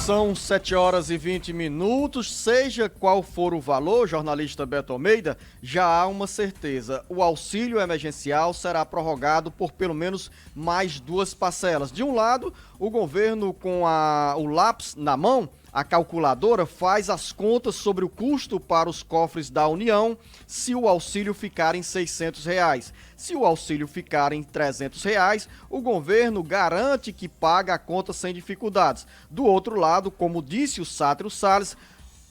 São 7 horas e 20 minutos, seja qual for o valor, jornalista Beto Almeida, já há uma certeza. O auxílio emergencial será prorrogado por pelo menos mais 2 parcelas. De um lado, o governo com o lápis na mão, a calculadora faz as contas sobre o custo para os cofres da União se o auxílio ficar em R$600. Se o auxílio ficar em R$300, o governo garante que paga a conta sem dificuldades. Do outro lado, como disse o Sátiro Salles,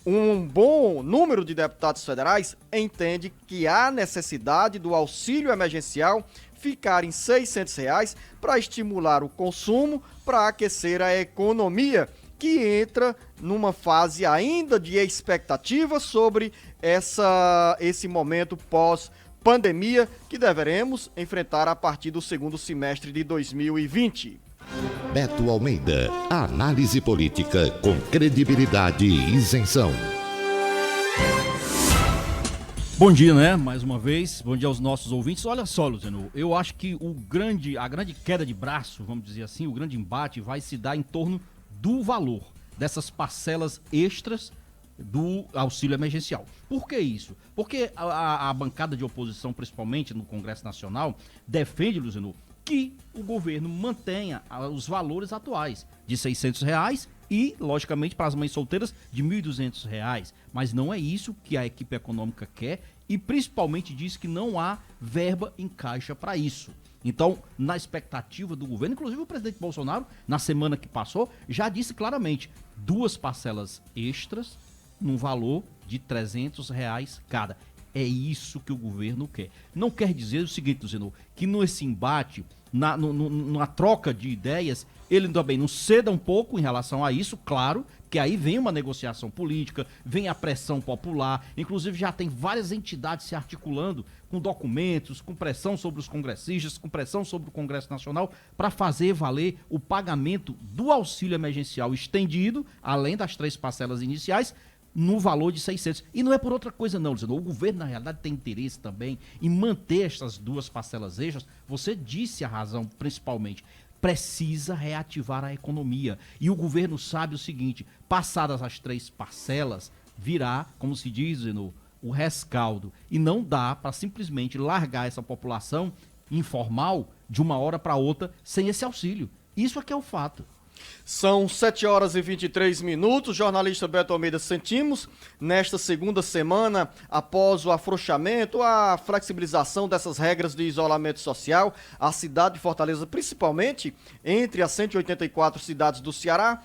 um bom número de deputados federais entende que há necessidade do auxílio emergencial ficar em R$600 para estimular o consumo, para aquecer a economia, que entra numa fase ainda de expectativa sobre esse momento pós-pandemia que deveremos enfrentar a partir do segundo semestre de 2020. Beto Almeida, análise política com credibilidade e isenção. Bom dia, né? Mais uma vez, bom dia aos nossos ouvintes. Olha só, Luciano, eu acho que a grande queda de braço, vamos dizer assim, o grande embate vai se dar em torno do valor dessas parcelas extras do auxílio emergencial. Por que isso? Porque a bancada de oposição, principalmente no Congresso Nacional, defende, Luciano, que o governo mantenha os valores atuais de R$600 e, logicamente, para as mães solteiras de R$1.200. Mas não é isso que a equipe econômica quer e, principalmente, diz que não há verba em caixa para isso. Então, na expectativa do governo, inclusive o presidente Bolsonaro, na semana que passou, já disse claramente 2 parcelas extras num valor de R$300 cada. É isso que o governo quer. Não quer dizer o seguinte, Luciano, que nesse embate, na troca de ideias, ele também não ceda um pouco em relação a isso, claro, que aí vem uma negociação política, vem a pressão popular, inclusive já tem várias entidades se articulando com documentos, com pressão sobre os congressistas, com pressão sobre o Congresso Nacional, para fazer valer o pagamento do auxílio emergencial estendido, além das 3 parcelas iniciais, no valor de 600. E não é por outra coisa não, Luciano. O governo, na realidade, tem interesse também em manter essas 2 parcelas extras. Você disse a razão, principalmente. Precisa reativar a economia. E o governo sabe o seguinte, passadas as 3 parcelas, virá, como se diz, Luciano, o rescaldo. E não dá para simplesmente largar essa população informal de uma hora para outra sem esse auxílio. Isso é que é o fato. São 7 horas e 23 minutos. Jornalista Beto Almeida, sentimos nesta segunda semana, após o afrouxamento, a flexibilização dessas regras de isolamento social, a cidade de Fortaleza, principalmente entre as 184 cidades do Ceará,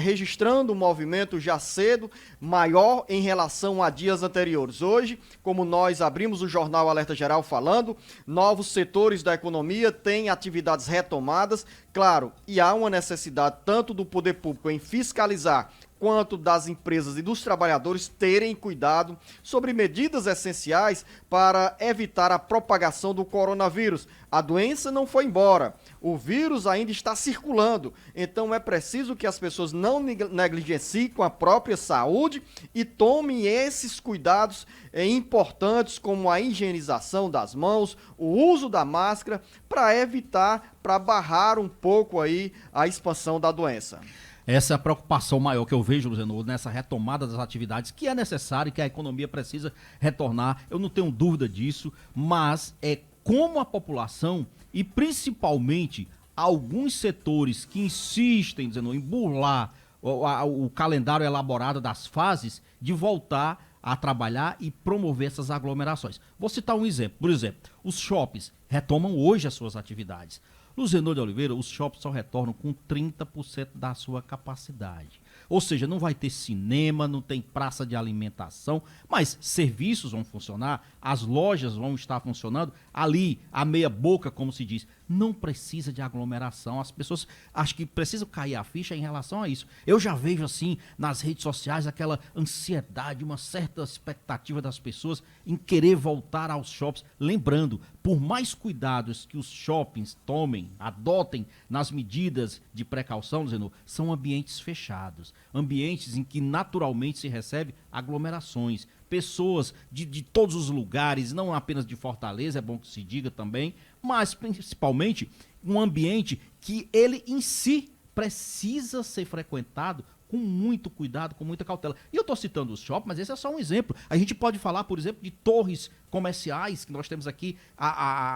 registrando um movimento já cedo maior em relação a dias anteriores. Hoje, como nós abrimos o jornal Alerta Geral falando, novos setores da economia têm atividades retomadas, claro, e há uma necessidade tanto do poder público em fiscalizar quanto das empresas e dos trabalhadores terem cuidado sobre medidas essenciais para evitar a propagação do coronavírus. A doença não foi embora, o vírus ainda está circulando, então é preciso que as pessoas não negligenciem com a própria saúde e tomem esses cuidados importantes como a higienização das mãos, o uso da máscara para evitar, para barrar um pouco aí a expansão da doença. Essa é a preocupação maior que eu vejo, Luciano, nessa retomada das atividades, que é necessário, que a economia precisa retornar. Eu não tenho dúvida disso, mas é como a população e principalmente alguns setores que insistem, dizendo, em burlar o calendário elaborado das fases de voltar a trabalhar e promover essas aglomerações. Vou citar um exemplo. Por exemplo, os shoppings retomam hoje as suas atividades. Luzenor de Oliveira, os shoppings só retornam com 30% da sua capacidade. Ou seja, não vai ter cinema, não tem praça de alimentação, mas serviços vão funcionar, as lojas vão estar funcionando, ali, a meia boca, como se diz, não precisa de aglomeração. As pessoas acho que precisam cair a ficha em relação a isso. Eu já vejo assim, nas redes sociais, aquela ansiedade, uma certa expectativa das pessoas em querer voltar aos shoppings. Lembrando, por mais cuidados que os shoppings tomem, adotem nas medidas de precaução, dizendo, são ambientes fechados, ambientes em que naturalmente se recebe aglomerações, pessoas de todos os lugares, não apenas de Fortaleza, é bom que se diga também, mas principalmente um ambiente que ele em si precisa ser frequentado com muito cuidado, com muita cautela. E eu estou citando os shoppings, mas esse é só um exemplo. A gente pode falar, por exemplo, de torres comerciais que nós temos aqui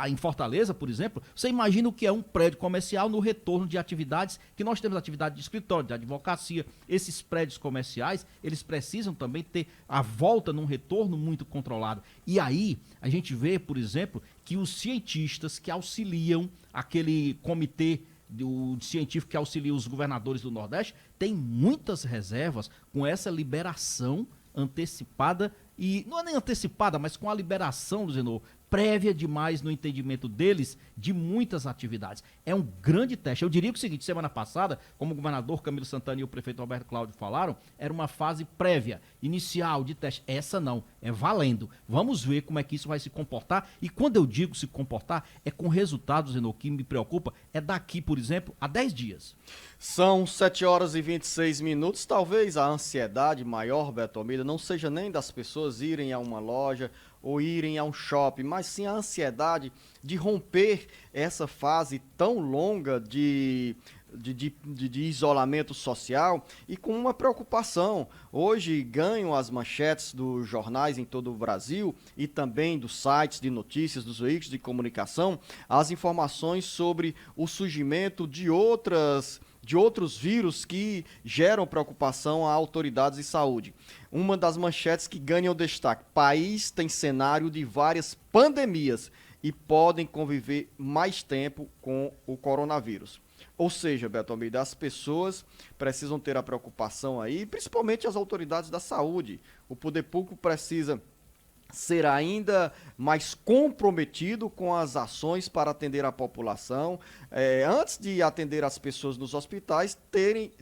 em Fortaleza, por exemplo. Você imagina o que é um prédio comercial no retorno de atividades, que nós temos atividade de escritório, de advocacia. Esses prédios comerciais, eles precisam também ter a volta num retorno muito controlado. E aí, a gente vê, por exemplo, que os cientistas que auxiliam aquele comitê do científico que auxilia os governadores do Nordeste, tem muitas reservas com essa liberação antecipada, e não é nem antecipada, mas com a liberação, Luzenor, prévia demais no entendimento deles de muitas atividades. É um grande teste. Eu diria que o seguinte, semana passada, como o governador Camilo Santana e o prefeito Roberto Cláudio falaram, era uma fase prévia, inicial de teste. Essa não, é valendo. Vamos ver como é que isso vai se comportar, e quando eu digo se comportar, é com resultados, Zenô, que me preocupa, é daqui, por exemplo, a 10 dias. São 7 horas e 26 minutos. Talvez a ansiedade maior, Beto Almeida, não seja nem das pessoas irem a uma loja ou irem a um shopping, mas sim a ansiedade de romper essa fase tão longa de isolamento social, e com uma preocupação. Hoje ganham as manchetes dos jornais em todo o Brasil e também dos sites de notícias, dos veículos de comunicação, as informações sobre o surgimento de outros vírus que geram preocupação a autoridades de saúde. Uma das manchetes que ganham destaque: país tem cenário de várias pandemias e podem conviver mais tempo com o coronavírus. Ou seja, Beto Almeida, as pessoas precisam ter a preocupação aí, principalmente as autoridades da saúde. O poder público precisa ser ainda mais comprometido com as ações para atender a população. Antes de atender as pessoas nos hospitais,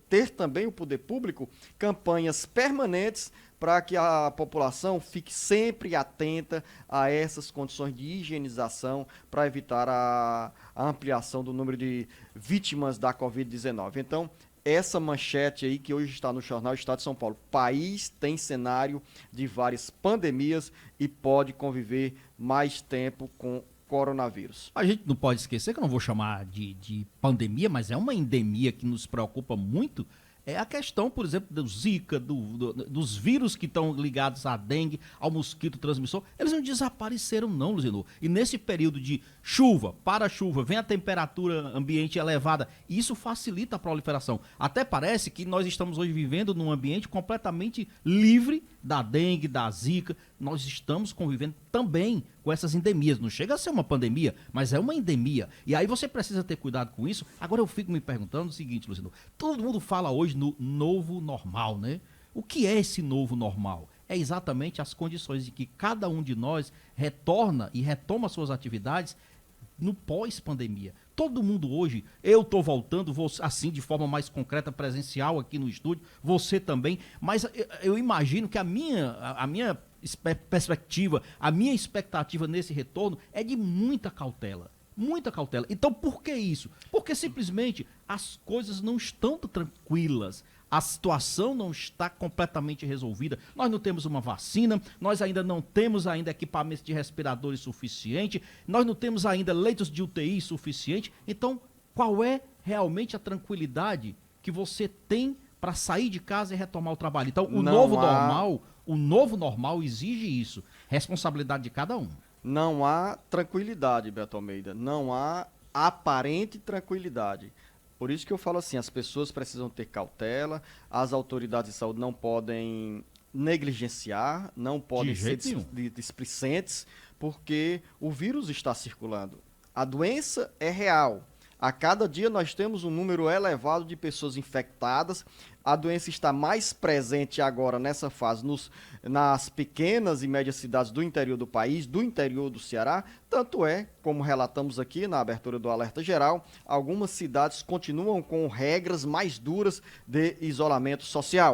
ter também o poder público campanhas permanentes para que a população fique sempre atenta a essas condições de higienização, para evitar a ampliação do número de vítimas da Covid-19. Então, essa manchete aí que hoje está no jornal Estado de São Paulo: país tem cenário de várias pandemias e pode conviver mais tempo com coronavírus. A gente não pode esquecer, que eu não vou chamar de pandemia, mas é uma endemia que nos preocupa muito. É a questão, por exemplo, do Zika, dos vírus que estão ligados à dengue, ao mosquito transmissor. Eles não desapareceram não, Luzinor. E nesse período de chuva, para-chuva, vem a temperatura ambiente elevada, e isso facilita a proliferação. Até parece que nós estamos hoje vivendo num ambiente completamente livre da dengue, da Zika. Nós estamos convivendo também com essas endemias. Não chega a ser uma pandemia, mas é uma endemia. E aí você precisa ter cuidado com isso. Agora eu fico me perguntando o seguinte, Luciano: todo mundo fala hoje no novo normal, né? O que é esse novo normal? É exatamente as condições de que cada um de nós retorna e retoma suas atividades no pós-pandemia. Todo mundo hoje, eu estou voltando, assim, de forma mais concreta, presencial aqui no estúdio, você também, mas eu imagino que a minha perspectiva, a minha expectativa nesse retorno é de muita cautela. Muita cautela. Então, por que isso? Porque simplesmente as coisas não estão tranquilas. A situação não está completamente resolvida. Nós não temos uma vacina, nós ainda não temos equipamentos de respiradores suficiente, nós não temos ainda leitos de UTI suficiente. Então, qual é realmente a tranquilidade que você tem para sair de casa e retomar o trabalho? Então, o novo normal exige isso. Responsabilidade de cada um. Não há tranquilidade, Beto Almeida. Não há aparente tranquilidade. Por isso que eu falo assim, as pessoas precisam ter cautela, as autoridades de saúde não podem negligenciar, não podem ser displicentes, porque o vírus está circulando. A doença é real. A cada dia nós temos um número elevado de pessoas infectadas. A doença está mais presente agora nessa fase nas pequenas e médias cidades do interior do país, do interior do Ceará. Tanto é, como relatamos aqui na abertura do Alerta Geral, algumas cidades continuam com regras mais duras de isolamento social.